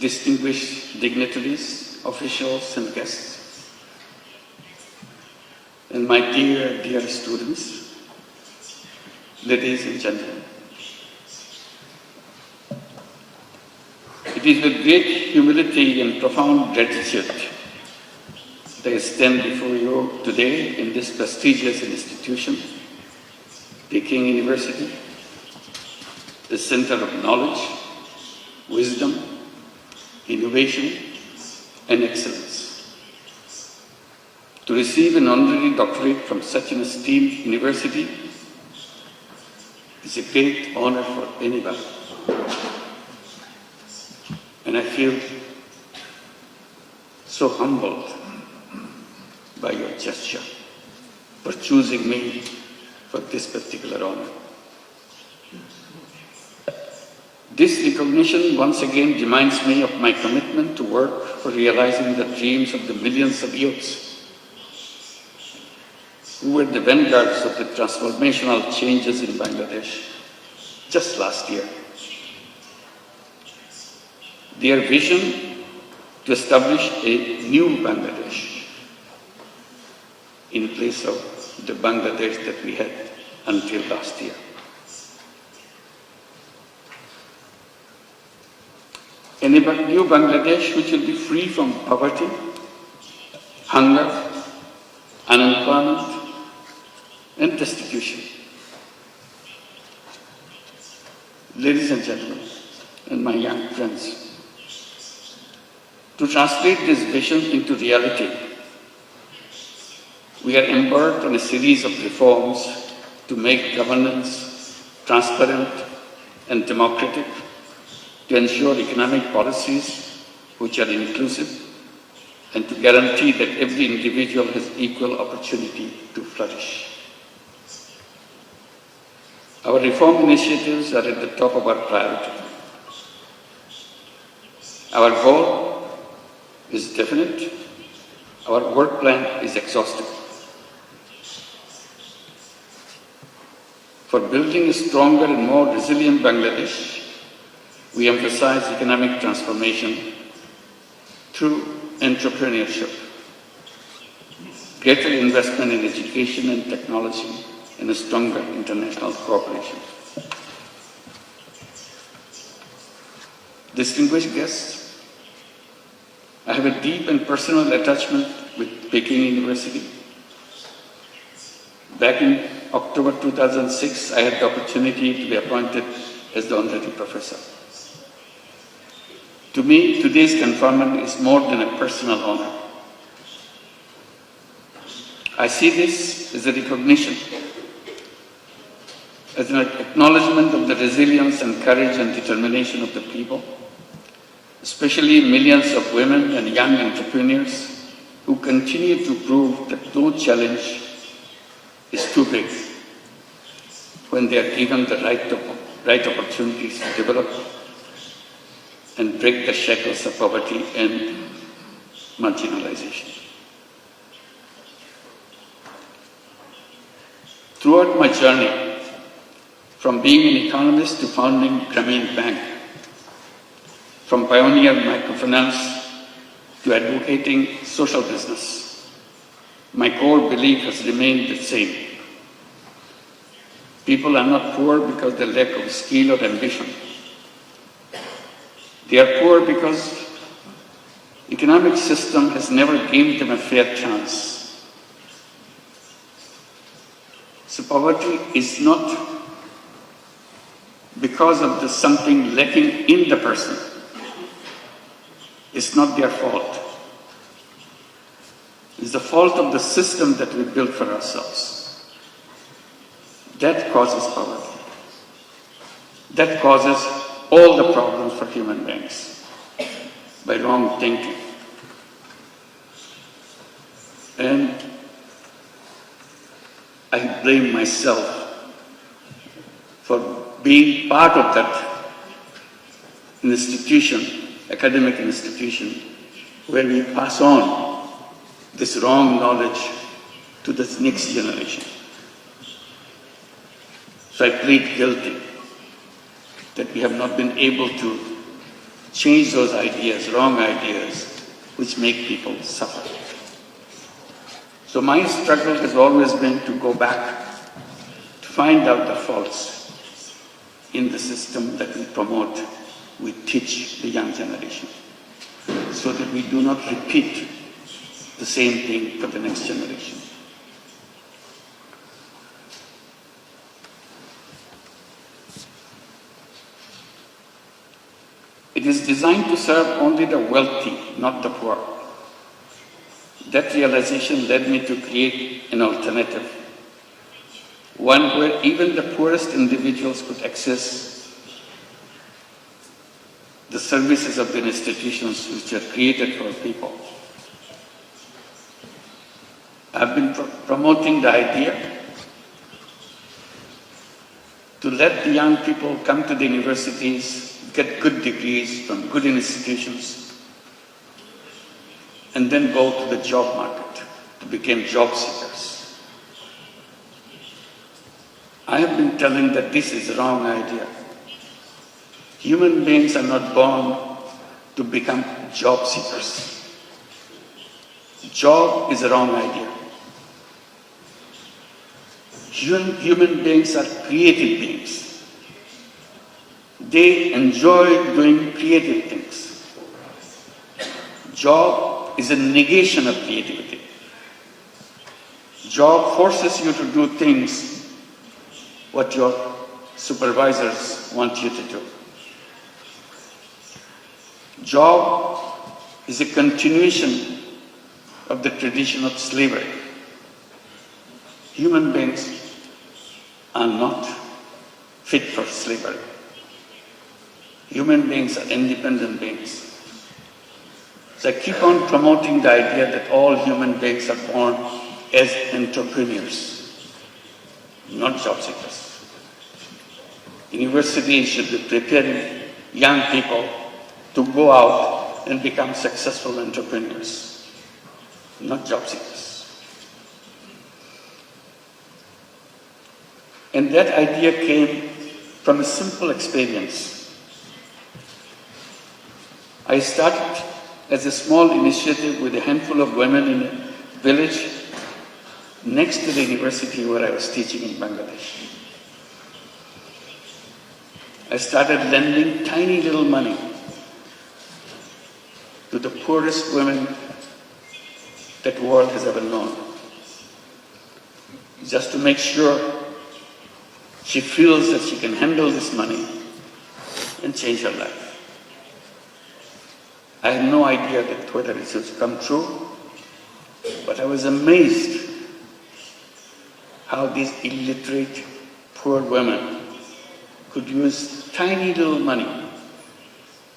distinguished dignitaries, officials and guests, and my dear, dear students, ladies and gentlemen. It is with great humility and profound gratitude that I stand before you today in this prestigious institution, Peking University, the center of knowledge, wisdom, innovation, and excellence. To receive an honorary doctorate from such an esteemed university is a great honor for anybody. And I feel so humbled by your gesture for choosing me for this particular honor. This recognition once again reminds me of my commitment to work for realizing the dreams of the millions of youths who were the vanguards of the transformational changes in Bangladesh just last year. Their vision to establish a new Bangladesh in place of the Bangladesh that we had until last year. A new Bangladesh which will be free from poverty, hunger, unemployment, and destitution. Ladies and gentlemen, and my young friends, to translate this vision into reality, we are embarked on a series of reforms to make governance transparent and democratic, to ensure economic policies which are inclusive, and to guarantee that every individual has equal opportunity to flourish. Our reform initiatives are at the top of our priority. Our goal is definite. Our work plan is exhaustive. For building a stronger and more resilient Bangladesh, we emphasize economic transformation through entrepreneurship, greater investment in education and technology, and a stronger international cooperation. Distinguished guests, I have a deep and personal attachment with Peking University. Back in October 2006, I had the opportunity to be appointed as the honorary professor. To me, today's conferment is more than a personal honor. I see this as a recognition, as an acknowledgement of the resilience and courage and determination of the people, especially millions of women and young entrepreneurs who continue to prove that no challenge is too big when they are given the right opportunities to develop and break the shackles of poverty and marginalization. Throughout my journey, from being an economist to founding Grameen Bank, from pioneer microfinance to advocating social business, my core belief has remained the same. People are not poor because they lack of skill or ambition. They are poor because the economic system has never given them a fair chance. So poverty is not because of the something lacking in the person. It's not their fault. It's the fault of the system that we built for ourselves. That causes poverty. That causes all the problems for human beings by wrong thinking. And I blame myself for being part of that institution, academic institution, where we pass on this wrong knowledge to the next generation. So I plead guilty that we have not been able to change those ideas, wrong ideas, which make people suffer. So my struggle has always been to go back, to find out the faults in the system that we promote, we teach the young generation, so that we do not repeat the same thing for the next generation. It is designed to serve only the wealthy, not the poor. That realization led me to create an alternative, one where even the poorest individuals could access the services of the institutions which are created for people. I've been promoting the idea to let the young people come to the universities, get good degrees from good institutions, and then go to the job market to become job seekers. I have been telling that this is a wrong idea. Human beings are not born to become job seekers. Job is a wrong idea. Human beings are creative beings. They enjoy doing creative things. Job is a negation of creativity. Job forces you to do things what your supervisors want you to do. Job is a continuation of the tradition of slavery. Human beings are not fit for slavery. Human beings are independent beings. So I keep on promoting the idea that all human beings are born as entrepreneurs, not job seekers. Universities should be preparing young people to go out and become successful entrepreneurs, not job seekers. And that idea came from a simple experience. I started as a small initiative with a handful of women in a village next to the university where I was teaching in Bangladesh. I started lending tiny little money to the poorest women that the world has ever known, just to make sure she feels that she can handle this money and change her life. I had no idea that whether it would come true, but I was amazed how these illiterate, poor women could use tiny little money,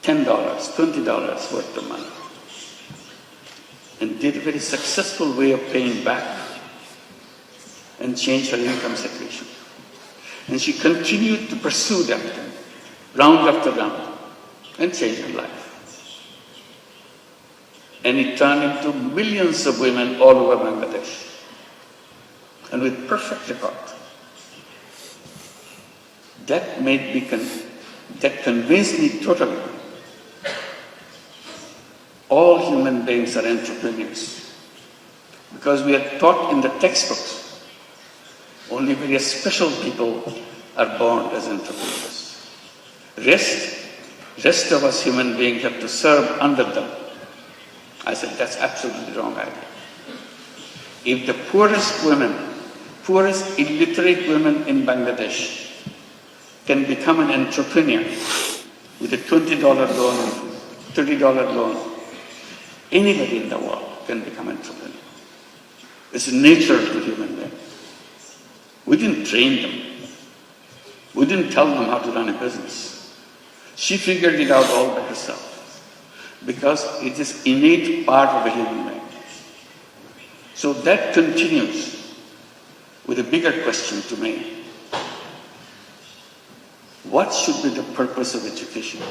$10, $20 worth of money, and did a very successful way of paying back and change her income situation. And she continued to pursue that round after round and change her life. And it turned into millions of women all over Bangladesh, and with perfect record. That convinced me totally. All human beings are entrepreneurs, because we are taught in the textbooks only very special people are born as entrepreneurs. Rest of us human beings have to serve under them. I said, that's absolutely the wrong idea. If the poorest illiterate women in Bangladesh can become an entrepreneur with a $20 loan, $30 loan, anybody in the world can become an entrepreneur. It's nature to human beings. We didn't train them. We didn't tell them how to run a business. She figured it out all by herself, because it is innate part of a human being. So that continues with a bigger question to me. What should be the purpose of education?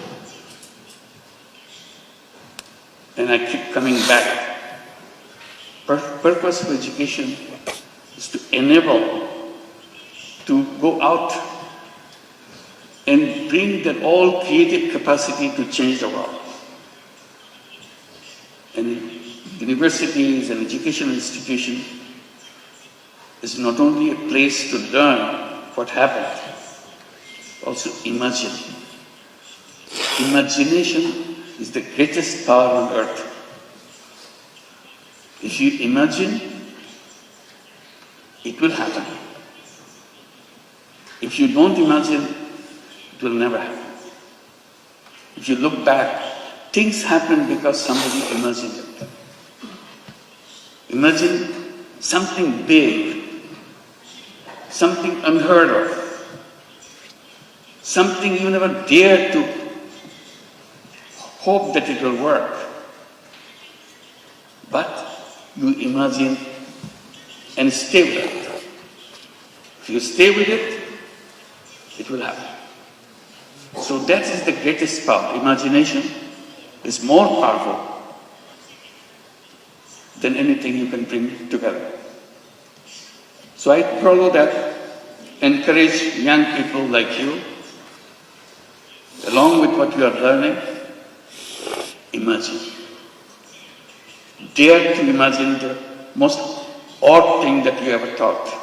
And I keep coming back. Purpose of education is to enable to go out and bring their all creative capacity to change the world. And universities and educational institution is not only a place to learn what happened, also imagine. Imagination is the greatest power on earth. If you imagine, it will happen. If you don't imagine, it will never happen. If you look back, things happen because somebody imagined it. Imagine something big, something unheard of, something you never dared to hope that it will work. But you imagine and stay with it. If you stay with it, it will happen. So that is the greatest power. Imagination is more powerful than anything you can bring together. So I follow that, encourage young people like you, along with what you are learning, imagine. Dare to imagine the most odd thing that you ever thought,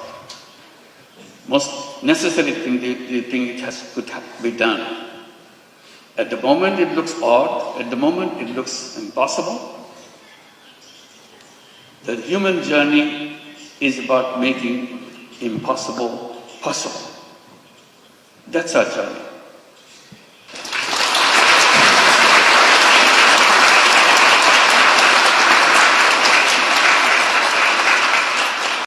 most necessary thing you think could be done. At the moment it looks odd, at the moment it looks impossible. The human journey is about making impossible possible. That's our journey.